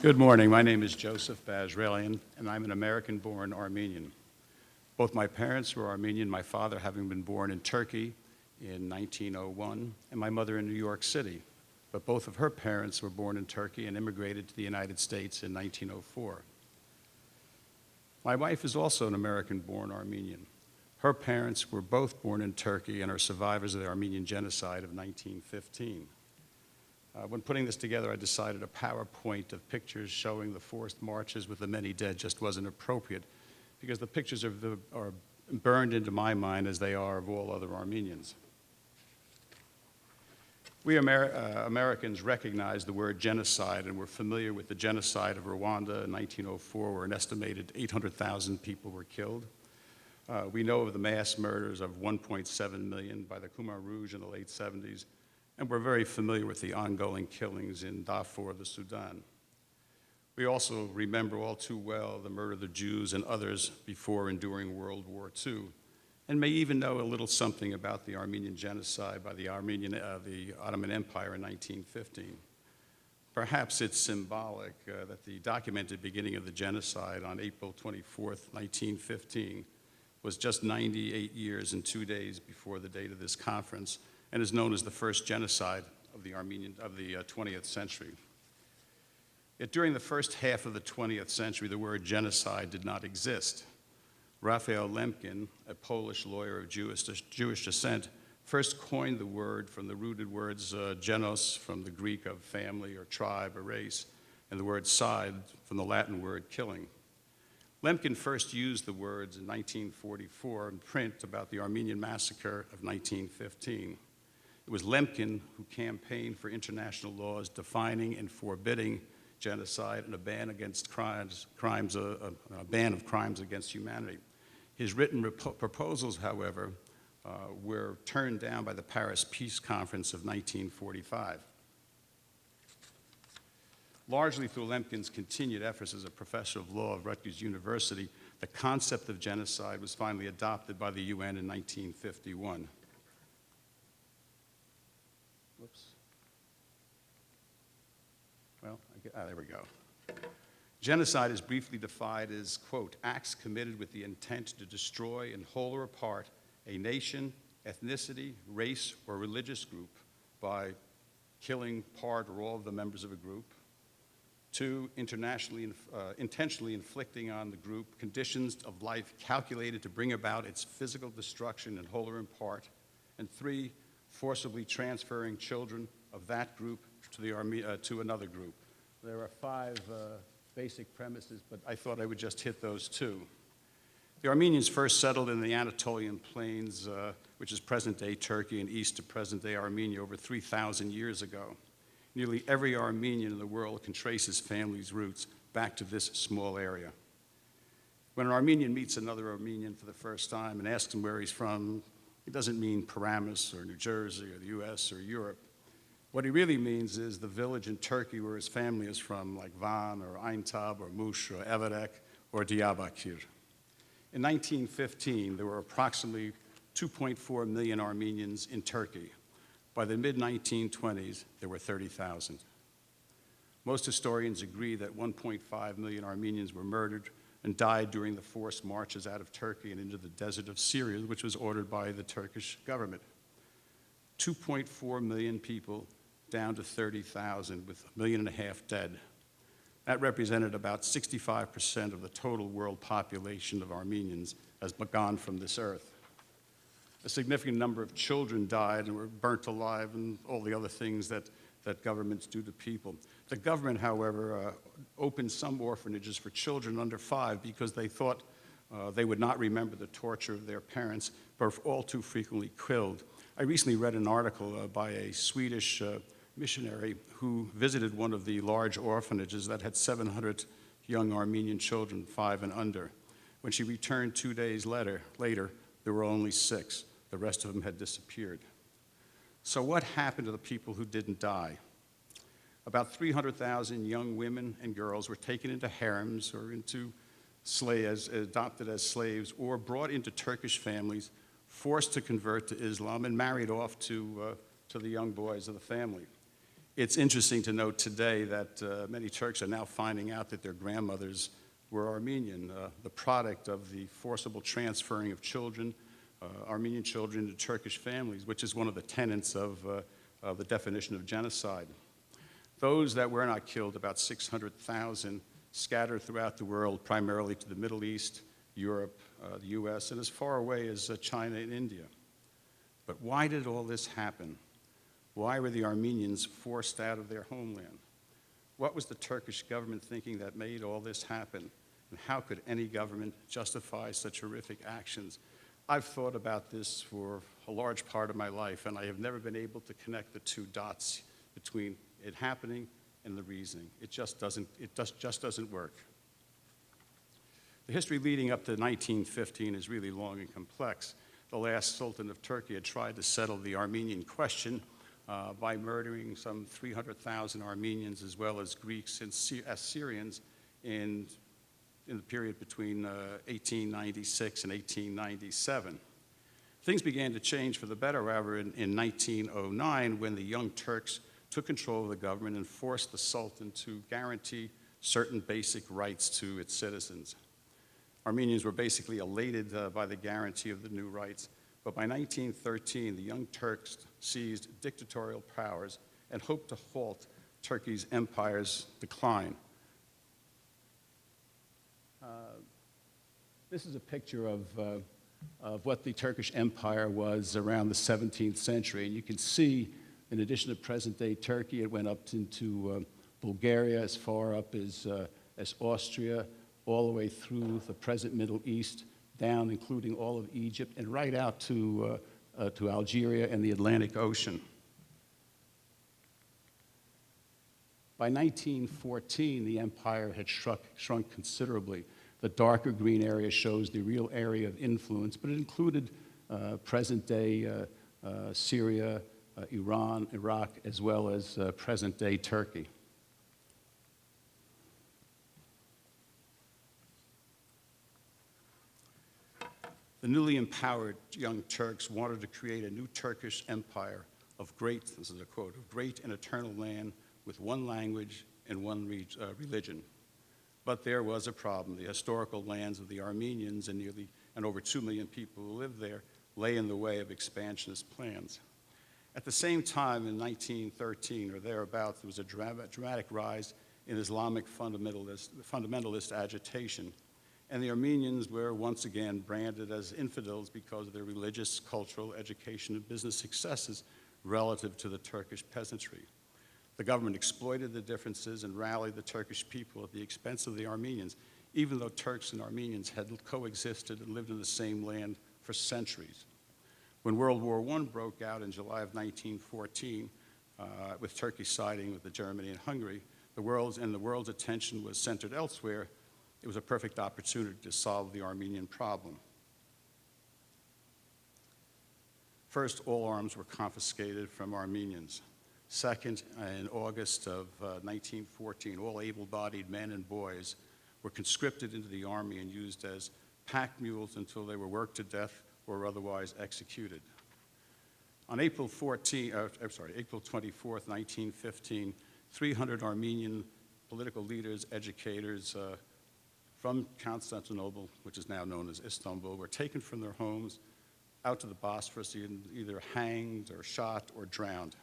Good morning. My name is Joseph Basralian, and I'm an American-born Armenian. Both my parents were Armenian, my father having been born in Turkey in 1901, and my mother in New York City. But both of her parents were born in Turkey and immigrated to the United States in 1904. My wife is also an American-born Armenian. Her parents were both born in Turkey and are survivors of the Armenian Genocide of 1915. When putting this together, I decided a PowerPoint of pictures showing the forced marches with the many dead just wasn't appropriate, because the pictures are burned into my mind as they are of all other Armenians. We Americans recognize the word genocide, and we're familiar with the genocide of Rwanda in 1904, where an estimated 800,000 people were killed. We know of the mass murders of 1.7 million by the Khmer Rouge in the late 70s, and we're very familiar with the ongoing killings in Darfur, the Sudan. We also remember all too well the murder of the Jews and others before and during World War II, and may even know a little something about the Armenian Genocide by the Ottoman Empire in 1915. Perhaps it's symbolic that the documented beginning of the genocide on April 24th, 1915, was just 98 years and 2 days before the date of this conference, and is known as the first genocide of the 20th century. Yet during the first half of the 20th century, the word genocide did not exist. Raphael Lemkin, a Polish lawyer of Jewish descent, first coined the word from the rooted words genos, from the Greek of family or tribe or race, and the word side from the Latin word killing. Lemkin first used the words in 1944 in print about the Armenian massacre of 1915. It was Lemkin who campaigned for international laws defining and forbidding genocide and a ban against a ban of crimes against humanity. His written proposals, however, were turned down by the Paris Peace Conference of 1945. Largely through Lemkin's continued efforts as a professor of law at Rutgers University, the concept of genocide was finally adopted by the UN in 1951. Whoops. Well, there we go. Genocide is briefly defined as, quote, acts committed with the intent to destroy in whole or part a nation, ethnicity, race, or religious group by killing part or all of the members of a group. 2, intentionally inflicting on the group conditions of life calculated to bring about its physical destruction in whole or in part. And 3, forcibly transferring children of that group to another group. There are 5 basic premises, but I thought I would just hit those 2. The Armenians first settled in the Anatolian plains, which is present-day Turkey and east of present-day Armenia, over 3,000 years ago. Nearly every Armenian in the world can trace his family's roots back to this small area. When an Armenian meets another Armenian for the first time and asks him where he's from, he doesn't mean Paramus or New Jersey or the US or Europe. What he really means is the village in Turkey where his family is from, like Van or Aintab or Mush or Everek or Diyarbakir. In 1915, there were approximately 2.4 million Armenians in Turkey. By the mid-1920s, there were 30,000. Most historians agree that 1.5 million Armenians were murdered and died during the forced marches out of Turkey and into the desert of Syria, which was ordered by the Turkish government. 2.4 million people down to 30,000, with 1.5 million dead. That represented about 65% of the total world population of Armenians as gone from this earth. A significant number of children died and were burnt alive and all the other things that governments do to people. The government, however, opened some orphanages for children under 5 because they thought they would not remember the torture of their parents, but were all too frequently killed. I recently read an article by a Swedish missionary who visited one of the large orphanages that had 700 young Armenian children, 5 and under. When she returned 2 days later, there were only 6. The rest of them had disappeared. So what happened to the people who didn't die? About 300,000 young women and girls were taken into harems or adopted as slaves, or brought into Turkish families, forced to convert to Islam, and married off to the young boys of the family. It's interesting to note today that many Turks are now finding out that their grandmothers were Armenian, the product of the forcible transferring of children, Armenian children, into Turkish families, which is one of the tenets of the definition of genocide. Those that were not killed, about 600,000, scattered throughout the world, primarily to the Middle East, Europe, the US, and as far away as China and India. But why did all this happen? Why were the Armenians forced out of their homeland? What was the Turkish government thinking that made all this happen? And how could any government justify such horrific actions? I've thought about this for a large part of my life, and I have never been able to connect the two dots between it happening and the reasoning. It just doesn't work. The history leading up to 1915 is really long and complex. The last Sultan of Turkey had tried to settle the Armenian question by murdering some 300,000 Armenians as well as Greeks and Syrians in the period between 1896 and 1897. Things began to change for the better, however, in 1909 when the Young Turks took control of the government and forced the Sultan to guarantee certain basic rights to its citizens. Armenians were basically elated by the guarantee of the new rights, but by 1913, the Young Turks seized dictatorial powers and hoped to halt Turkey's empire's decline. This is a picture of what the Turkish Empire was around the 17th century, and you can see, in addition to present-day Turkey, it went up into Bulgaria, as far up as Austria, all the way through the present Middle East, down, including all of Egypt, and right out to Algeria and the Atlantic Ocean. By 1914, the empire had shrunk considerably. The darker green area shows the real area of influence, but it included present-day Syria, Iran, Iraq, as well as present-day Turkey. The newly empowered Young Turks wanted to create a new Turkish empire of great, this is a quote, of great and eternal land with one language and one religion. But there was a problem. The historical lands of the Armenians and over 2 million people who lived there lay in the way of expansionist plans. At the same time, in 1913 or thereabouts, there was a dramatic rise in Islamic fundamentalist agitation, and the Armenians were once again branded as infidels because of their religious, cultural, education, and business successes relative to the Turkish peasantry. The government exploited the differences and rallied the Turkish people at the expense of the Armenians, even though Turks and Armenians had coexisted and lived in the same land for centuries. When World War I broke out in July of 1914, with Turkey siding with Germany and Hungary, the world's attention was centered elsewhere. It was a perfect opportunity to solve the Armenian problem. First, all arms were confiscated from Armenians. Second, in August of 1914, all able-bodied men and boys were conscripted into the army and used as pack mules until they were worked to death or otherwise executed. On April 24th, 1915, 300 Armenian political leaders, educators from Constantinople, which is now known as Istanbul, were taken from their homes out to the Bosphorus, either hanged or shot or drowned.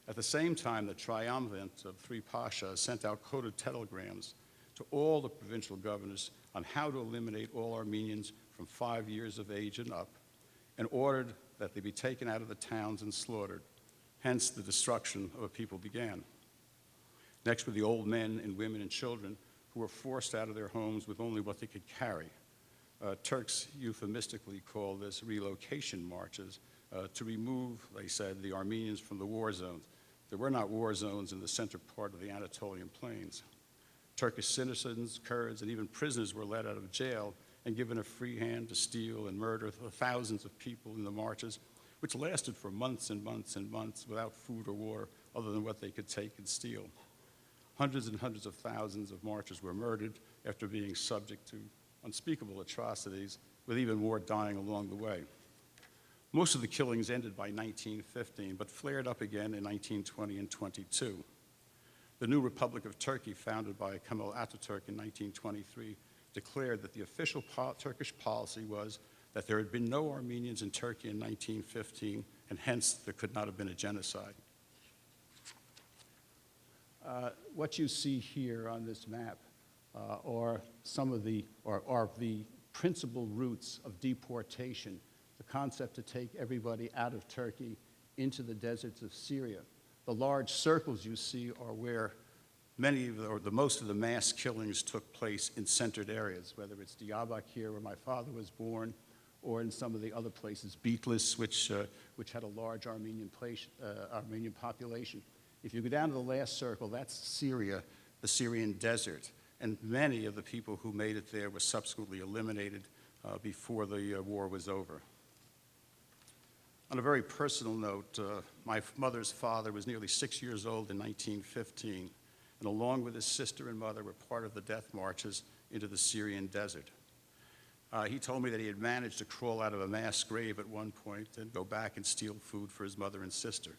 At the same time, the triumvirate of three pashas sent out coded telegrams to all the provincial governors on how to eliminate all Armenians from 5 years of age and up, and ordered that they be taken out of the towns and slaughtered. Hence, the destruction of a people began. Next were the old men and women and children who were forced out of their homes with only what they could carry. Turks euphemistically call this relocation marches to remove, they said, the Armenians from the war zones. There were not war zones in the center part of the Anatolian plains. Turkish citizens, Kurds, and even prisoners were let out of jail and given a free hand to steal and murder thousands of people in the marches, which lasted for months and months and months without food or water other than what they could take and steal. Hundreds and hundreds of thousands of marchers were murdered after being subject to unspeakable atrocities, with even more dying along the way. Most of the killings ended by 1915, but flared up again in 1920 and 22. The new Republic of Turkey, founded by Kemal Atatürk in 1923, declared that the official Turkish policy was that there had been no Armenians in Turkey in 1915, and hence there could not have been a genocide. What you see here on this map are some of the principal routes of deportation, the concept to take everybody out of Turkey into the deserts of Syria. The large circles you see are where most of the mass killings took place in centered areas, whether it's Diyarbakir, where my father was born, or in some of the other places, Bitlis, which had a large Armenian population. If you go down to the last circle, that's Syria, the Syrian desert, and many of the people who made it there were subsequently eliminated before the war was over. On a very personal note, my mother's father was nearly 6 years old in 1915, and along with his sister and mother were part of the death marches into the Syrian desert. He told me that he had managed to crawl out of a mass grave at one point and go back and steal food for his mother and sister.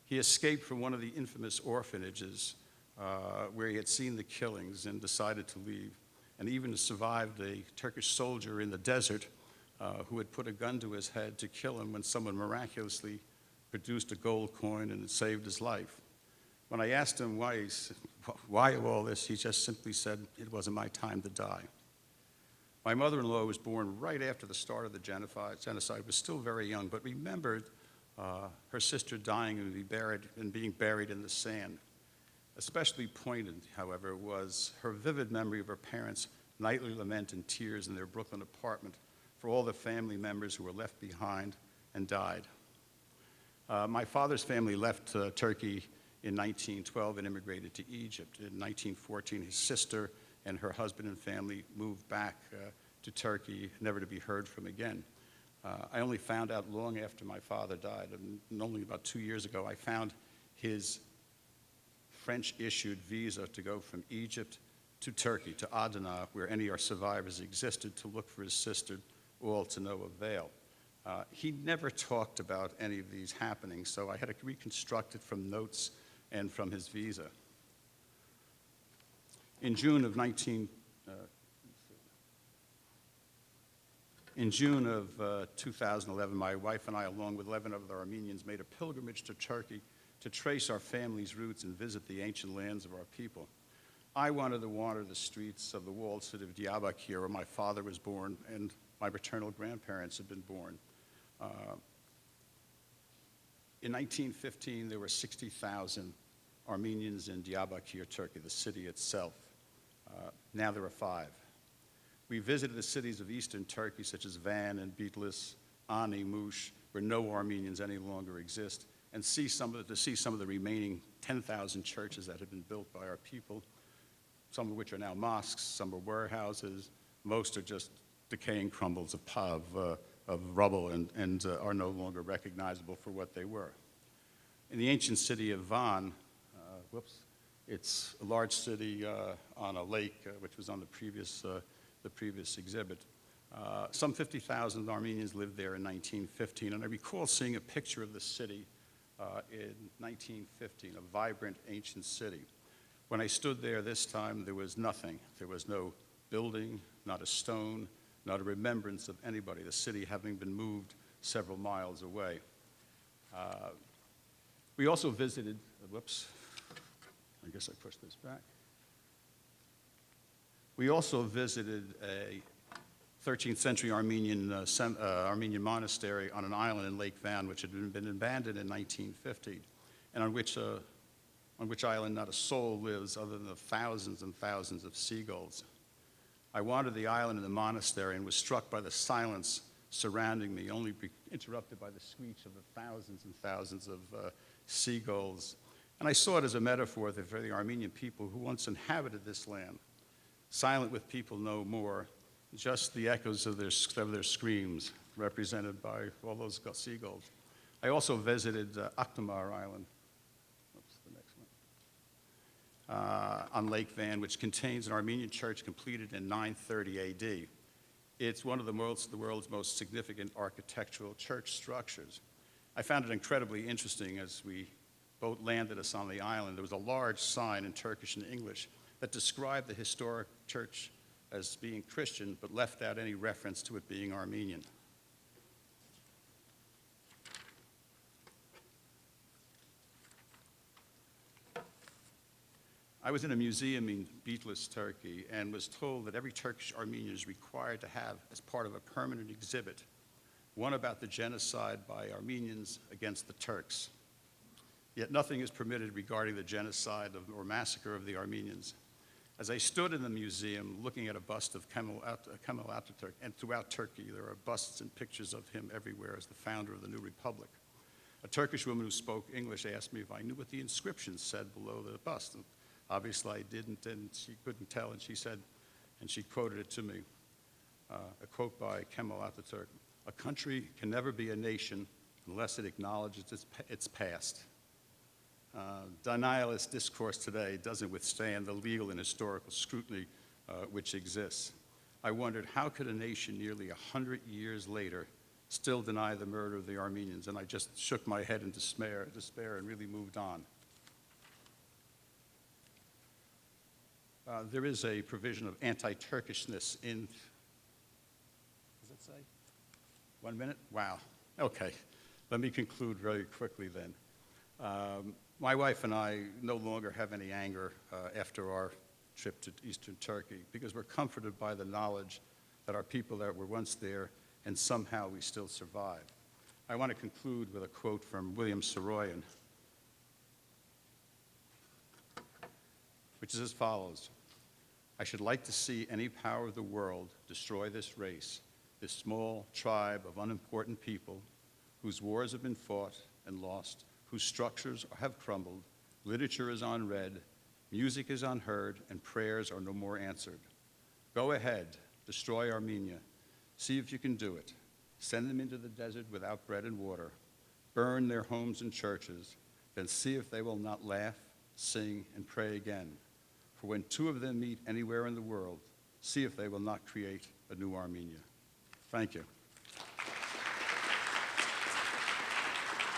He escaped from one of the infamous orphanages where he had seen the killings and decided to leave, and even survived a Turkish soldier in the desert who had put a gun to his head to kill him when someone miraculously produced a gold coin and it saved his life. When I asked him why all this, he just simply said, "It wasn't my time to die." My mother-in-law was born right after the start of the genocide, was still very young, but remembered her sister dying and being buried in the sand. Especially poignant, however, was her vivid memory of her parents' nightly lament and tears in their Brooklyn apartment for all the family members who were left behind and died. My father's family left Turkey in 1912 and immigrated to Egypt. In 1914, his sister and her husband and family moved back to Turkey, never to be heard from again. I only found out long after my father died, and only about 2 years ago, I found his French-issued visa to go from Egypt to Turkey, to Adana, where any survivors existed, to look for his sister, all to no avail. He never talked about any of these happenings, so I had to reconstruct it from notes and from his visa. In June of 2011, my wife and I, along with 11 other Armenians, made a pilgrimage to Turkey to trace our family's roots and visit the ancient lands of our people. I wanted to wander the streets of the walled city of Diyarbakir, where my father was born and my paternal grandparents had been born. In 1915, there were 60,000 Armenians in Diyarbakir, Turkey, the city itself. Now there are 5. We visited the cities of eastern Turkey, such as Van and Bitlis, Ani, Mush, where no Armenians any longer exist, and to see some of the remaining 10,000 churches that had been built by our people, some of which are now mosques, some are warehouses, most are just decaying crumbles of rubble and are no longer recognizable for what they were. In the ancient city of Van, it's a large city on a lake, which was on the previous exhibit. Some 50,000 Armenians lived there in 1915, and I recall seeing a picture of the city in 1915, a vibrant ancient city. When I stood there this time, there was nothing. There was no building, not a stone, not a remembrance of anybody, the city having been moved several miles away. We also visited, I guess I pushed this back. We also visited a 13th century Armenian monastery on an island in Lake Van, which had been abandoned in 1950, and on which island not a soul lives other than the thousands and thousands of seagulls. I wandered the island and the monastery and was struck by the silence surrounding me, only interrupted by the screech of the thousands and thousands of seagulls. And I saw it as a metaphor for the Armenian people who once inhabited this land, silent with people no more, just the echoes of their screams represented by all those seagulls. I also visited Akdamar Island, on Lake Van, which contains an Armenian church completed in 930 AD. It's one of the world's most significant architectural church structures. I found it incredibly interesting as we boat landed us on the island. There was a large sign in Turkish and English that described the historic church as being Christian, but left out any reference to it being Armenian. I was in a museum in Bitlis, Turkey, and was told that every Turkish Armenian is required to have, as part of a permanent exhibit, one about the genocide by Armenians against the Turks. Yet nothing is permitted regarding the genocide or massacre of the Armenians. As I stood in the museum looking at a bust of Kemal Atatürk, and throughout Turkey there are busts and pictures of him everywhere as the founder of the new republic, a Turkish woman who spoke English asked me if I knew what the inscription said below the bust. And obviously I didn't, and she couldn't tell, and she said, and she quoted it to me, a quote by Kemal Atatürk: "A country can never be a nation unless it acknowledges its past." Denialist discourse today doesn't withstand the legal and historical scrutiny which exists. I wondered, how could a nation nearly 100 years later still deny the murder of the Armenians? And I just shook my head in despair and really moved on. There is a provision of anti-Turkishness in, does it say? 1 minute? Wow. Okay. Let me conclude very quickly then. My wife and I no longer have any anger after our trip to eastern Turkey because we're comforted by the knowledge that our people that were once there and somehow we still survive. I want to conclude with a quote from William Saroyan, which is as follows: "I should like to see any power of the world destroy this race, this small tribe of unimportant people whose wars have been fought and lost, whose structures have crumbled, literature is unread, music is unheard, and prayers are no more answered. Go ahead, destroy Armenia. See if you can do it. Send them into the desert without bread and water. Burn their homes and churches. Then see if they will not laugh, sing, and pray again. For when two of them meet anywhere in the world, see if they will not create a new Armenia." Thank you.